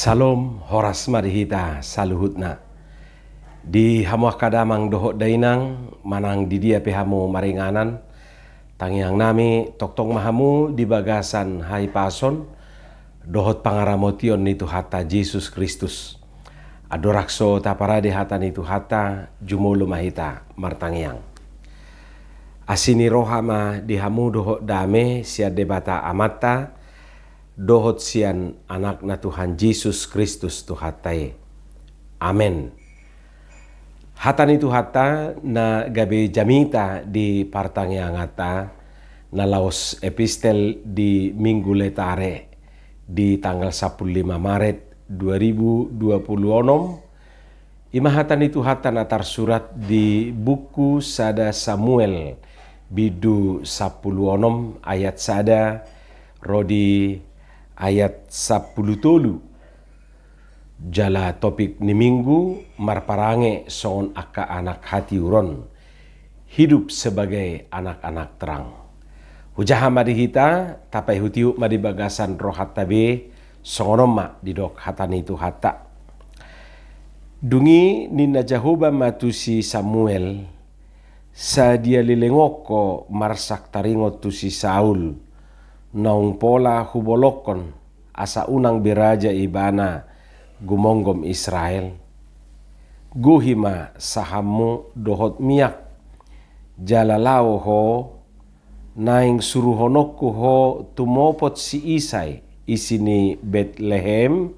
Salom horas marihita saluhutna. Di hamuah kadamang dohot dainang manang di dia pehamu maringanan. Tangiang nami toktong mahamu di bagasan hai pason dohot pangaramotion nitu hata Yesus Kristus. Adorakso taparade hata nitu hata jumulu mahita martangiang. Asini rohama di hamu dohot dame sia debata amata dohot sian anak na Tuhan Yesus Kristus tuhatai. Amen. Hata ni tuhata na gabi jamita di partangiangata na laos epistel di minggu letare di tanggal 15 Maret 2026. Imahatan itu hata natar surat di buku Sada Samuel bidu 10 ayat sada rodi ayat 10 jala topik ni minggu marparange songon aka anak hati uron hidup sebagai anak-anak terang. Hujaha madi hita tapai hutiu madi bagasan rohat tabe songonoma didok hatani itu hata. Dungi nina Jahoba matusi Samuel sadia lilengoko marsak taringo tu si Saul naung pola hubolokon asa unang biraja ibana gumonggom Israel. Guhima sahamu dohot miak jalalao ho naing suruhonokku ho tumopot si Isai isini Bethlehem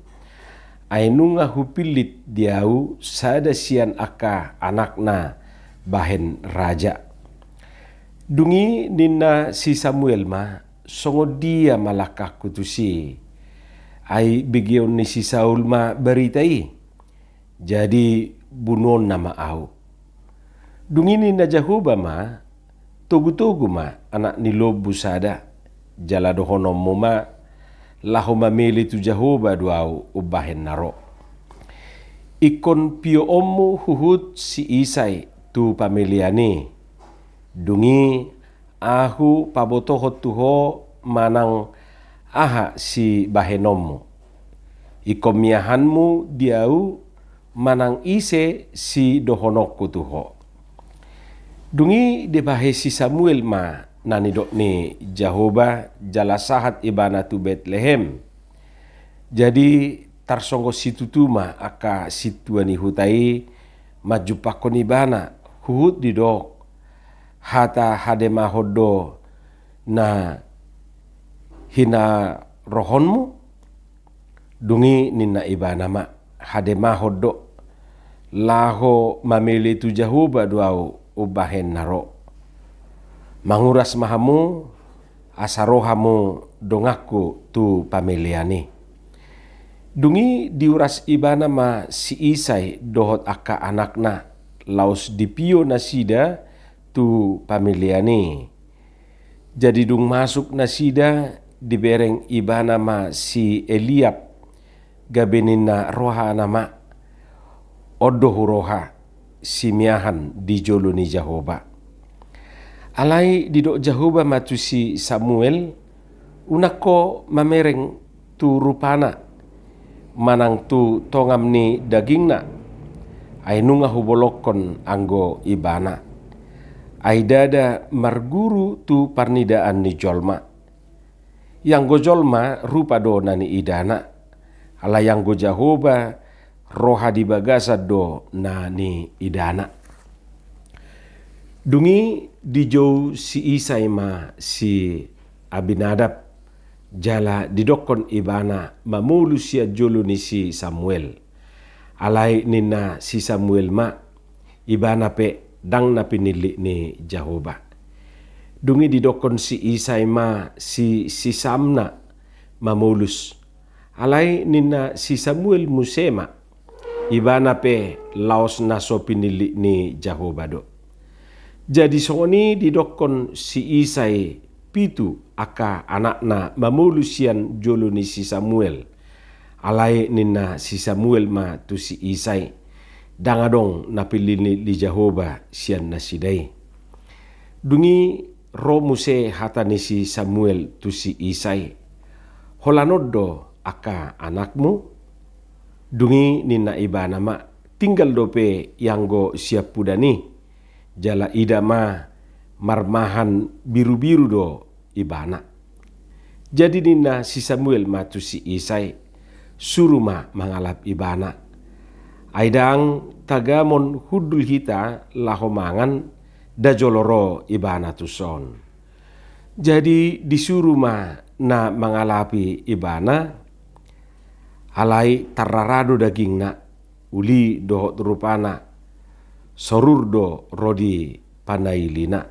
ainunga hupilit diau sada sian aka anakna bahen raja. Dungi nina si Samuel ma songo dia malakah kutusi ai begion ni si Saul ma beritai jadi bunon nama au. Dungini na Jahoba ma togu-togu ma anak ni lobu sada jala dohonom mo ma laho mamili tu Jahoba duau ubahen naro. Ikon pio omu huhut si Isai tu pamiliani. Dungi ahu pabotohot tuho manang aha si bahenommu. Ikomiahanmu diau manang ise si dohonokku tuho. Dungi debahe si Samuel ma nanidok ni Jahoba jala sahat ibana tu Bethlehem. Jadi tarsonggo situtuma aka situani hutai majupakon ibana huhut didok hata hadema hodo na hina rohonmu. Dungi nina ibana ma hadema hodo laho mamili tu Jahoba duau ubahen naro. Manguras mahamu asarohamu dongaku tu pamiliani. Dungi diuras ibana ma si Isai dohot aka anakna laos dipio nasida tu pamiliani. Jadi dung masuk nasida dibereng ibana ma si Eliab gabenina roha nama odoh roha si miahan di joluni Jahoba. Alai didok Jahoba matu si Samuel unako mamereng tu rupana manang tu tongam ni dagingna ainunga hubolokon anggo ibana. Aidada marguru tu parnidaan ni jolma. Yang go jolma rupa do nani idana. Ala yang go Jahoba roha di bagasa do nani idana. Dungi dijau si Isai ma si Abinadab jala didokon ibana mamulu sia jolu ni si Samuel. Alai nina si Samuel ma ibana pe dang na pinili ni Jahoba. Dungi didokon si Isai ma si Samna mamulus. Alai nina si Samuel musema ibana pe laos na so pinili ni Jahoba do. Jadi songoni didokon si Isai pitu aka anakna mamulusian jolu ni si Samuel. Alai nina si Samuel ma tu si Isai dangadong napilini li Jahoba sian nasidai. Dungi ro muse hata ni si Samuel tu si Isai. Holanodo aka anakmu Dungi nina ibana ma tinggal dope yang go siap pudani jala idama marmahan biru-biru do ibana. Jadi nina si Samuel matu si Isai suruh ma mangalap ibana. Aidang tagamon hudul hita lahomangan dajoloro ibana tuson. Jadi disuruh ma na mangalapi ibana alai tararado dagingna uli dohot rupana sorur do rodi panailina.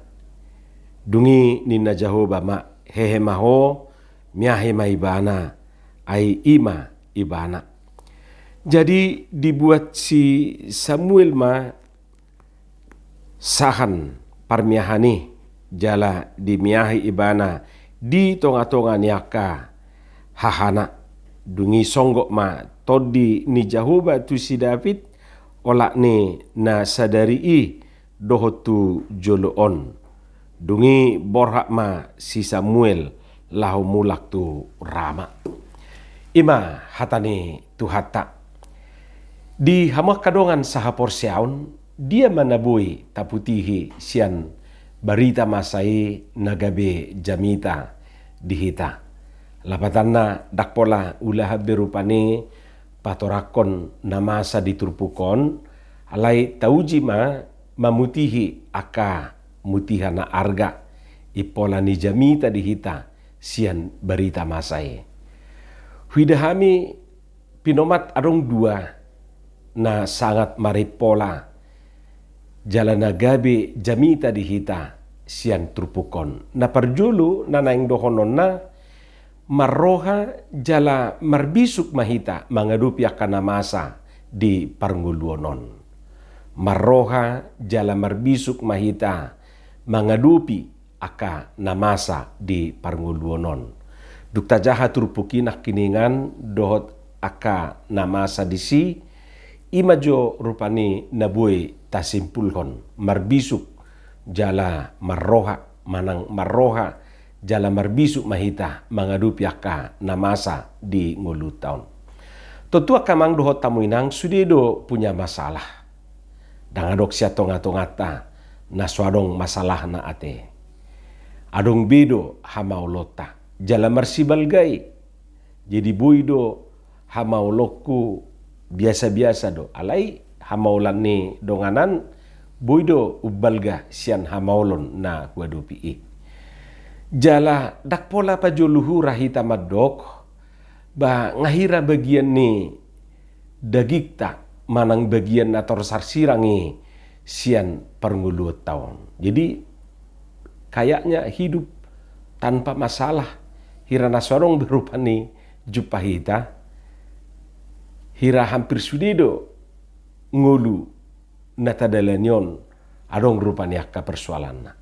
Dungi nina Jahoba ma hehe maho miahe ma ibana ai ima ibana. Jadi dibuat si Samuel ma sahan parmiahani jala dimiahi ibana di tonga-tonga niaka hahana. Dungi songgok ma todi ni Jahoba tu si David olak ni na sadari i dohotu joloon. Dungi borhak ma si Samuel lahu mulak tu rama. Ima hatani tu hatta. Di hamak kadongan saha porsiaun dia manabui taputihi sian barita masai nagabe jamita dihita. Lapatanna dakpola ulah berupane patorakon namasa diturpukon alai tauji ma mamutihi aka mutihana arga ipola ni jamita dihita sian barita masai. Huidahami pinomat adong dua na sangat maripola jalana gabe jamita dihita sian turpukon. Na parjulu na naing dohonon na marroha jala marbisuk mahita mangadupi akan masa di parnguluonon. Marroha jala marbisuk mahita mangadupi aka namasa di parnguluonon. Dukta jaha turpukinak kiningan dohot aka namasa disi imajo rupani nabui tasimpulhon marbisuk jala marroha manang marroha jala marbisuk mahita mangadupi aka namasa di ngulu taon. Totua kamang dohot tamuinang sudedo punya masalah. Dangadok siya tonga-tongata na swadong masalah na ate. Adong bedo hamaulota jala marsibalgai. Jadi buido hamaulokku biasa-biasa do. Alai hamaulan ni donganan buido ubalga sian hamaulon na kuadupi i. Jala dakpola pa joluhu rahita madok ba ngahira bagian ni dagikta manang bagian ator sarsirangi sian pernguluot tahun. Jadi kayaknya hidup tanpa masalah hirana sorong berupani jupahita hira hampir sudedo ngulu natadalanyon adong rupani akka persoalanna.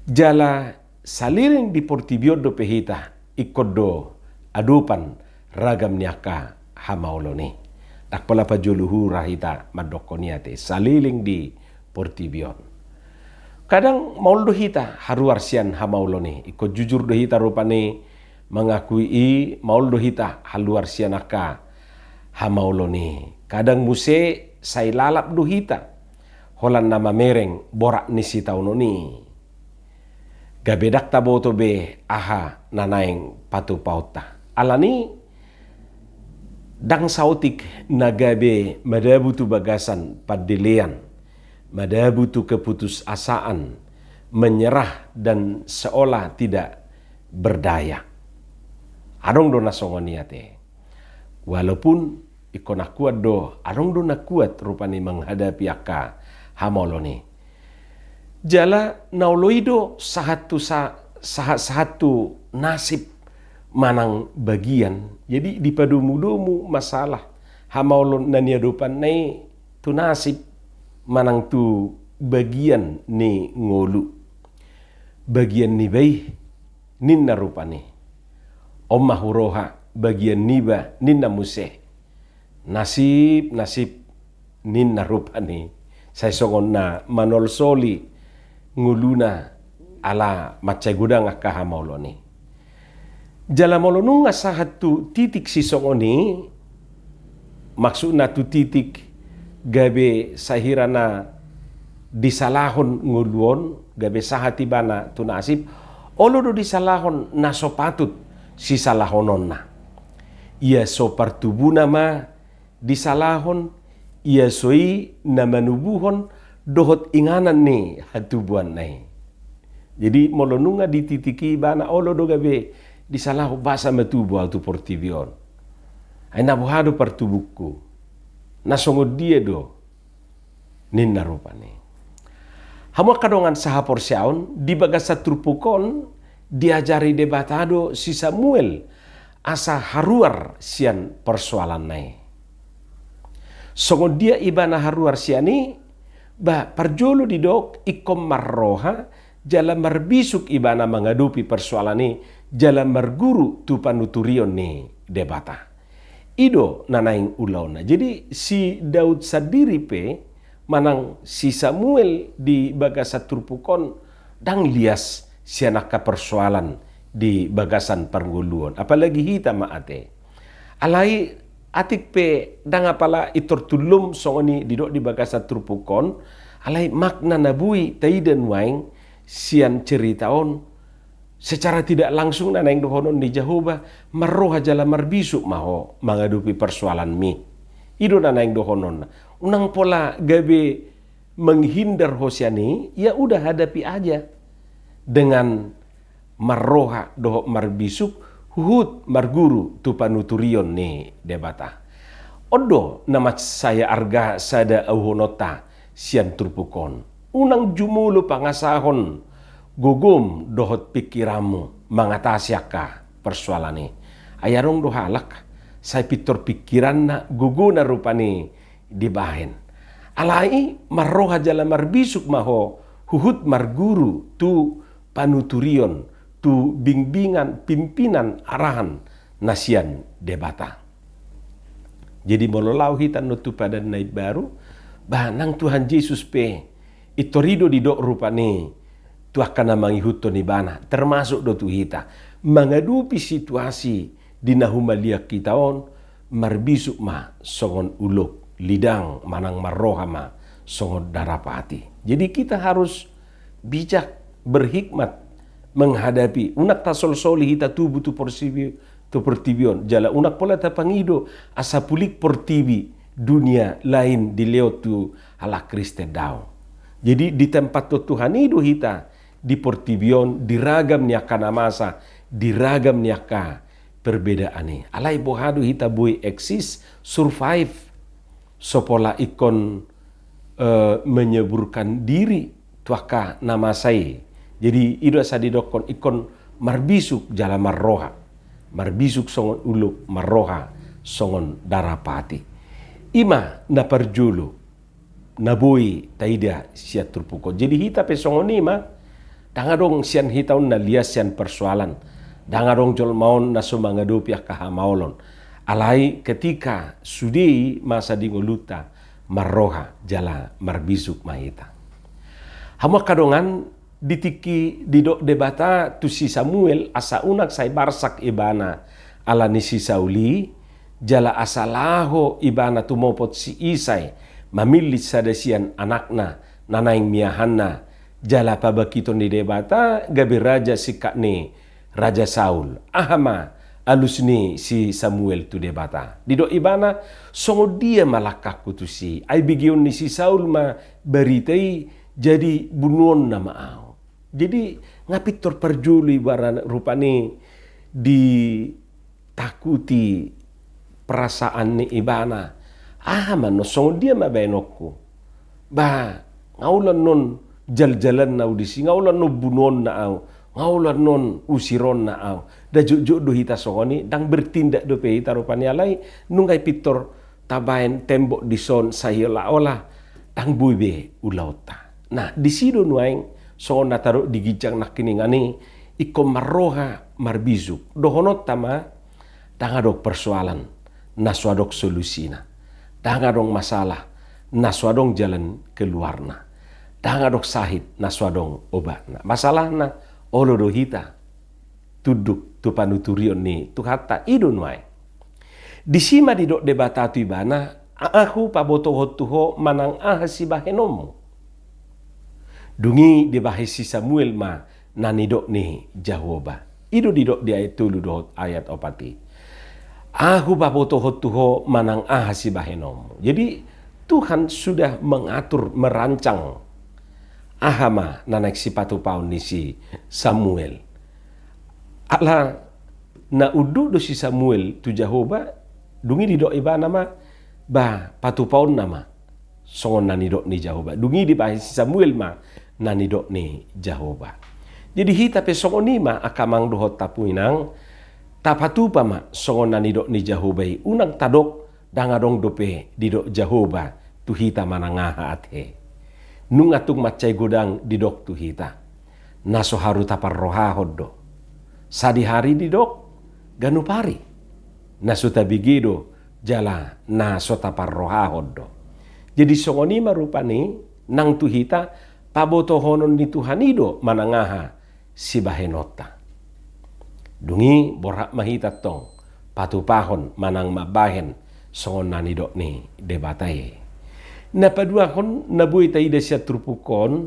Jala saliring di portibiodo pehita ikodo adupan ragam niaka hamauloni. Dakpala pa juluhu rahita madokoniate saliling di portibion. Kadang maul dohita haruar sian hamauloni. Ikut jujur dohita rupani mengakui i maul dohita haluar sian aka hamauloni. Kadang muse say lalap dohita holan nama mereng borak nisi taunoni. Gabedak taboto be aha nanaing patu pauta. Alani dang sautik nagabe madabutu bagasan padilian. Madabutu keputusasaan menyerah dan seolah tidak berdaya. Adong do nasongoniate. Walaupun ikona kuat do, adong do na kuat rupani menghadapi aka hamoloni. Jala nauloido satu nasib manang bagian. Jadi di padumu-dumu masalah hamaulon naniadupan nai tu nasib manang tu bagian ni ngolu. Bagian ni bay ninna rupani. Omma huroha bagian niba ninna muse. Nasib ninna rupani. Saya songon na manol soli nguluna ala macai gudang akka hamauloni. Jala molonunga sahatu titik si songoni maksudna tu titik gabe sahirana disalahon nguluon gabe sahati bana tu nasib olo do disalahon na so patut si salahonon na. Ia so partubuna ma disalahon, ia soi na manubuhon dohot inganan ni hatubuan nai. Jadi molonunga dititiki bana olo do gabe disalahu basa matubu tu portibion. Ai nabuhado partubuku. Nasongod dia do ninna rupane. Hamo kadongan saha porsiaon di bagasa trupukon diajari debatado si Samuel asa haruar sian persoalan nai. Songod dia ibana haruar siani ba parjolo di dok ikom marroha jala marbisuk ibana mengadupi persoalan ni jala marguru tu panuturion ni debata. Ido nanaing ulauna. Jadi si Daud sadiri pe manang si Samuel di bagasa turpukon dang lias si anak persoalan di bagasan parnguluon. Apalagi hita maate. Alai atik pe dang apala itortulum songoni didok di bagasa turpukon. Alai makna nabui taiden waing sian ceritaon secara tidak langsung na naing dohonon di Jehovah marroha jala marbisuk maho mengadupi persoalan mi. Ido na naing dohonon. Unang pola gabe menghindar hosiani, ya udah hadapi aja dengan marroha doho marbisuk huhut marguru tu panuturion ni debata. Odo nama saya arga sada auhonota sian turpukon. Unang jumulu pangasahon gugum dohot pikiramu mengatasi akka persoalan ini. Ayarong dohalak saya pitor pikiran na guguna rupani dibahen. Alai marroha jala marbisuk maho huhut marguru tu panuturion tu bimbingan pimpinan arahan nasian debata. Jadi mololau hitan nutu pada naib baru banang Tuhan Yesus pe itorido di dok rupani tu akan mangihuto ni bana termasuk do tu hita mengadupi situasi di nahumalia kitaon marbisuk ma songon uluk lidang manang marroha ma songon darapati. Jadi kita harus bijak berhikmat menghadapi unak tasol-soli hita tubuh tu portibion jala unak pola tapangido asa pulik portibi dunia lain di leo tu ala Kristen dao. Jadi di tempat tu Tuhan itu hita di portibion diragam niaka namasa diragam niaka perbedaan ni alai bohadu hita boy eksis survive sopola ikon menyeburkan diri tuaka namasai. Jadi ido asa didokon ikon marbisuk jala marroha marbisuk songon uluk marroha songon darapati ima na parjulu naboi taida siat turpuko. Jadi hita pe songon ima dangadong sian hitaun na lias sian persoalan. Dangadong jol maon na sumangadupi akahamaolon. Alai ketika sudi masa dingoluta marroha jala marbisuk mahita. Hama kadongan ditiki didok debata tu si Samuel asa unak say barsak ibana ala ni si Sauli jala asalaho ibana tumopot si Isai mamili sadasian anakna nanaing miahanna jala pabakiton di debata gabi raja sikak ni Raja Saul. Ahama alus ni si Samuel tu debata. Didok ibana songo dia malakak kutusi. Ay bigion ni si Saul ma beritai jadi bunuon na maaw. Jadi ngapitor perjuli baran rupani ditakuti perasaan ni ibana. Ahama no songo dia ma benokku. Ba ngaulan non jal-jalan na udisi, ngaulan no bunuon na aw, ngaulan non usiron na aw. Da juk do hita songoni, dang bertindak do pe hita rupanya alai, nungay pitor tabayan tembok di son sayola ola, dang buibe ulauta. Nah, di sido nuaing, songon nataro digijang nakiningani, iko marroha marbizuk. Dohonot tama, dangadok persoalan, naswadok solusina. Dangadong masalah, naswadong jalan keluarna. Dangadok sahid naswadong obatna. Masalahna olo do hita tuduk tu panuturion ni tu hatta idun wae. Di sima di dok debata tu ibana, aku paboto hotuho manang si bahenom. Dungi di bahisi Samuel ma nanidok ni Jehovah. Ido di dok di ayat tulu do ayat opati. Aku paboto hotuho manang si bahenom. Jadi Tuhan sudah mengatur, merancang ahama nanak si patu paun ni si Samuel. Ala na udu do si Samuel tu Jehovah dungi di dok iba nama ba patu paun nama songon nani dok ni Jehovah. Dungi di bahisi Samuel ma nani dok ni Jehovah. Jadi hita pe songon ni ma akamang dohot tapuinang tapatu pa ma songon nani dok ni Jehovah unang tadok dangadong dope di dok Jehovah tu hita manangaha athe. Nung atung macai godang di dok tu hita. Naso haru tapar roha hoddo. Sadi hari di dok ganu pari. Naso tabigido jala naso tapar roha hoddo. Jadi songoni marupani nang tu hita paboto honon ni Tuhan ido manangaha si bahenota. Dungi borak mahita tong patupahon manang mabahen songon nani dok ni debatai. Na padua kon nabuhi taida siya trupukon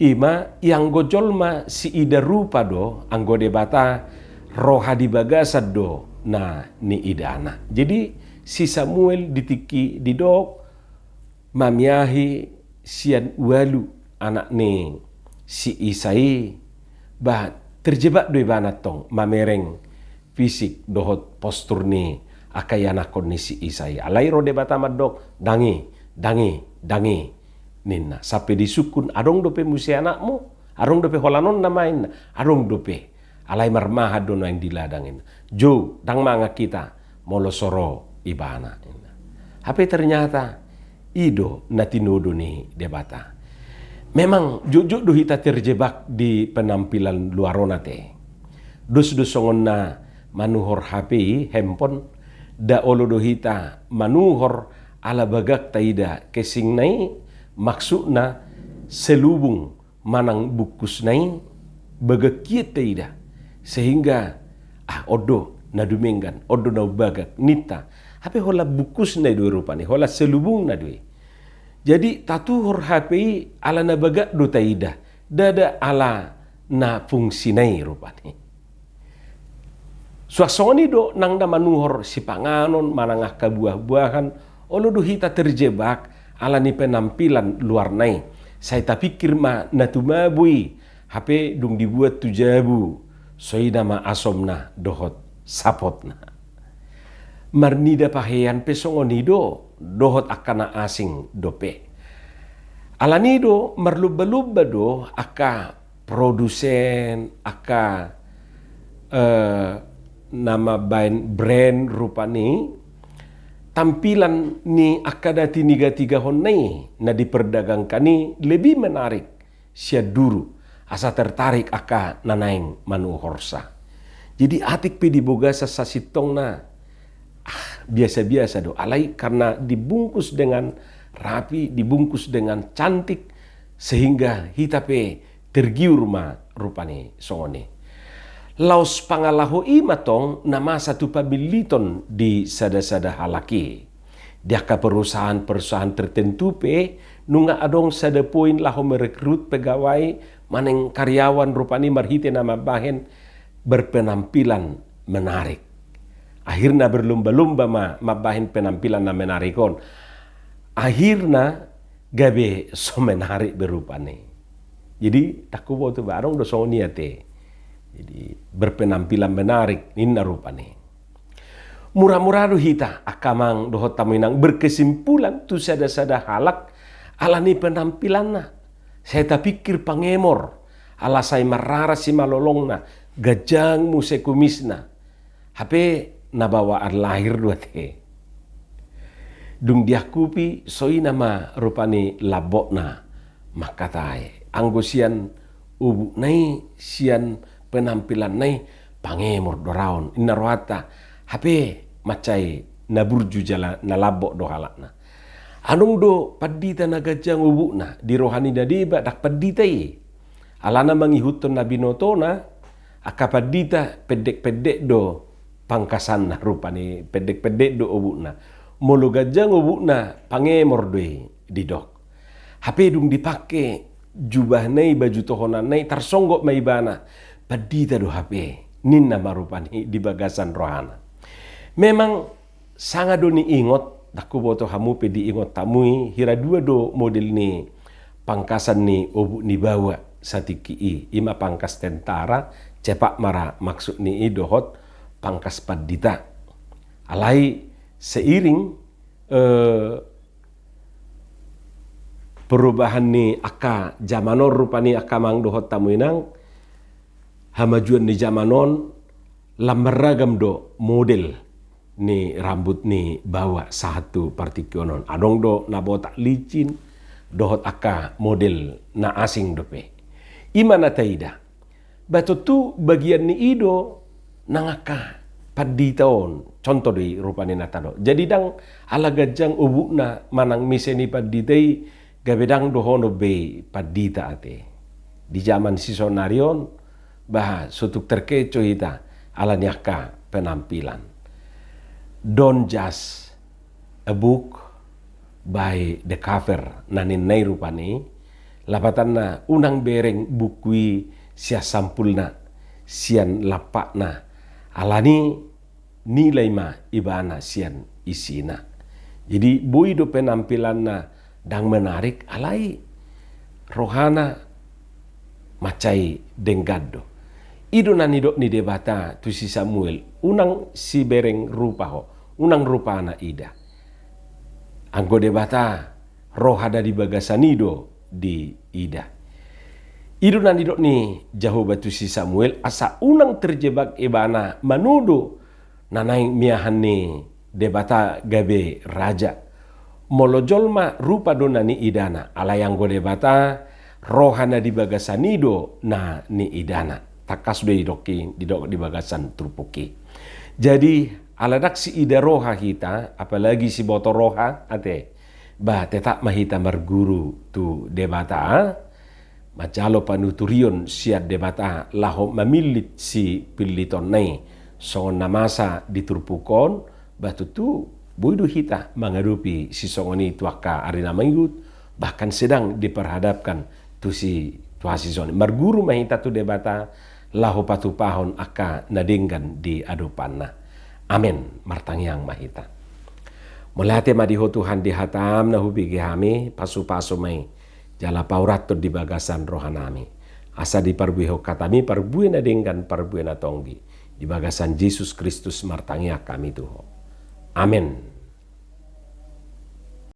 ima yang gojol ma si ida rupa do anggo debata roha di bagasad do na ni idana. Jadi si Samuel ditiki didok mamiahi sian walu anak ni si Isai bah terjebak do ibana tong mamereng fisik dohot postur ni akayana kon ni si Isai. Alai ro debata madok dangi ninna sampai disukun arong dope musi anakmu arong dope holanon namain arong dope alai marmaha dono yang diladangin jo dang manga kita molosoro ibana tapi ternyata ido natinodo ni debata memang jujuk do hita terjebak di penampilan luarona te dus songon na manuhor HP handphone da olo do hita manuhor ala bagak taida kesing nai maksudna selubung manang bukus nai bagakiet taida sehingga odo na dumenggan odo na bagak nita hape hola bukus nai do rupani hola selubung na doi jadi tatu hor HPI ala na bagak do taida dada ala na fungsi nai rupani suasoni do nang da manuhor si panganon manangah kabuah-buahan olo do hita terjebak ala ni penampilan luar nai. Saya tak pikir ma natumabui HP dung dibuat tu jabu. Soida ma asomna dohot sapotna. Marnida pahean pesongonido dohot akana asing dope. Ala nido marlubba-lubba do aka produsen aka nama brand rupani tampilan ni akadati tiga honai na diperdagangkan ni lebih menarik sia duru asa tertarik aka nanaing manuhorsa. Jadi atik pe diboga sasitong na biasa-biasa do alai karena dibungkus dengan rapi, dibungkus dengan cantik sehingga hitape tergiur ma rupane songone. Laos pangalaho imatong nama satu pabiliton di sada-sada halaki. Diaka perusahaan-perusahaan tertentu pe nunga adong sada poin laho merekrut pegawai maneng karyawan rupani marhite nama bahen berpenampilan menarik. Akhirnya berlomba-lomba mabahin penampilan na menarikon. Akhirnya gabe so menarik berupane. Jadi takubo tu barong do sonia te. Jadi berpenampilan menarik inna rupane. Murah-murah do hita akamang dohot taminang berkesimpulan tu sada-sada halak alani penampilanna. Saya tak pikir pangemor ala saya marara si malolongna gajang muse kumisna. Hape nabawaan lahir dua te. Dung diakupi soi nama rupani labokna makatai. Anggosian ubu nai sian penampilan nai pangemor doraon inna rohata hape macai naburju jala na labok do halakna. Anung do padita na gajang ubu na di rohani dadiba dak paditai. Alana mangihuton na binotona akapadita pedek-pedek do pangkasan na rupani pedek-pedek do obuna. Molo gajang obuna pangemor doe didok. Hape dung dipake jubah nai baju tohonan nai tarsonggok maibana padita do hape ninna marupani di bagasan rohana. Memang sanga do ni ingot daku boto hamu pe di ingot tamui hira dua do model ni pangkasan ni obu ni bawa satiki ima pangkas tentara cepak mara maksud ni dohot pangkas padita. Alai seiring perubahan ni aka zamanon rupani aka mang dohot tamuinang hamajuan ni zamanon lamaragam do model ni rambut ni bawa satu partikionon adong do na botak licin dohot aka model na asing dope imana taida bato tu bagian ni ido nangaka paditaon contoh di rupani natado jadi dang ala gajang ubu na manang miseni paditai gabedang dohono be padita ate di zaman sisonarion bah sutuk terkeco ita ala nyaka penampilan. Don't just a book by the cover nanin nai rupani lapatan na unang bereng bukui sia sampulna sian lapakna alani nilai ma ibana sian isina. Jadi bui do penampilan na dang menarik alai rohana macai denggado. Ido nanidok ni debata tu si Samuel unang si bereng rupa ho unang rupa na ida. Anggo debata roh ada di bagasanido di ida. Ido nanidok ni jaho batu si Samuel asa unang terjebak ibana manudo nanai miahan ni debata gabe raja. Molojolma rupa dona ni idana alayang go debata rohana di bagasanido na ni idana. Takas sudah didok di bagasan trupuki. Jadi aladak si ida roha kita, apalagi si boto roha ate, bah tetap mahita marguru tu debata, macalo panuturion siat debata laho mamilit si piliton nai, songon namasa di trupukon, bah tu buidu hita mengadupi si songoni tuaka arina minggut, bahkan sedang diperhadapkan tu si tuasi songoni. Marguru mahita tu debata, lahu patu pahon aka nadinggan di adupanna. Amin. Martangyang mahita. Mulate madiho Tuhan di hatam na hubigi hami pasu-pasu may jala paurat di bagasan rohanami. Asa di parbuho katami parbuin nadinggan parbuin atonggi di bagasan Yesus Kristus martangya kami tuho. Amin.